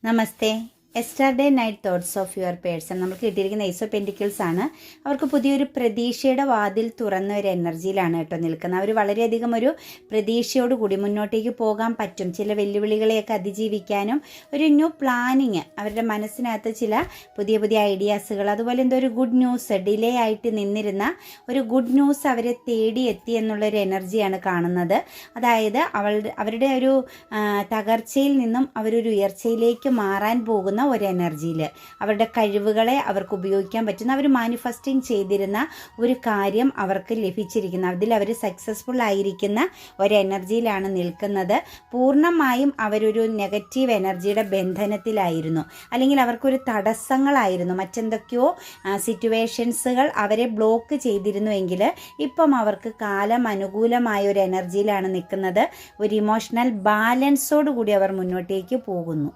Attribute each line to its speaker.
Speaker 1: Namaste. Yesterday night thoughts of your person നമുക്ക് കിട്ടിയിരിക്കുന്ന ace of pentacles ആണ്. അവർക്ക് പുതിയൊരു പ്രതീക്ഷയുടെ വാതിൽ തുറന്ന ഒരു എനർജിയിലാണ് കേട്ടോ നിൽക്കുന്നത്. അവർ വളരെയധികം ഒരു പ്രതീക്ഷയോടുകൂടി മുന്നോട്ടേക്ക് പോകാൻ പറ്റും. ചില വെല്ലുവിളികളെയൊക്കെ അതിജീവിക്കാനും ഒരു ന്യൂ പ്ലാനിങ് അവരുടെ മനസ്സിനകത്ത് ചില പുതിയ പുതിയ ഐഡിയാസുകൾ, അതുപോലെ എന്തോ ഒരു ഗുഡ് ന്യൂസ്, ഡിലേ ആയിട്ട് നിന്നിരുന്ന ഒരു ഗുഡ് ന്യൂസ് അവരെ തേടി എത്തി എന്നുള്ളൊരു എനർജിയാണ് കാണുന്നത്. അതായത് അവരുടെ ഒരു തകർച്ചയിൽ നിന്നും അവരൊരു ഉയർച്ചയിലേക്ക് മാറാൻ പോകുന്ന ഒരു എനർജിയിൽ അവരുടെ കഴിവുകളെ അവർക്ക് ഉപയോഗിക്കാൻ പറ്റുന്ന, അവർ മാനിഫെസ്റ്റിംഗ് ചെയ്തിരുന്ന ഒരു കാര്യം അവർക്ക് ലഭിച്ചിരിക്കുന്ന, അതിൽ അവർ സക്സസ്ഫുൾ ആയിരിക്കുന്ന ഒരു എനർജിയിലാണ് നിൽക്കുന്നത്. പൂർണ്ണമായും അവരൊരു നെഗറ്റീവ് എനർജിയുടെ ബന്ധനത്തിലായിരുന്നു, അല്ലെങ്കിൽ അവർക്കൊരു തടസ്സങ്ങളായിരുന്നു, മറ്റെന്തൊക്കെയോ സിറ്റുവേഷൻസുകൾ അവരെ ബ്ലോക്ക് ചെയ്തിരുന്നുവെങ്കിൽ ഇപ്പം അവർക്ക് കാലം അനുകൂലമായ ഒരു എനർജിയിലാണ് നിൽക്കുന്നത്. ഒരു ഇമോഷണൽ ബാലൻസോട് കൂടി അവർ മുന്നോട്ടേക്ക് പോകുന്നു.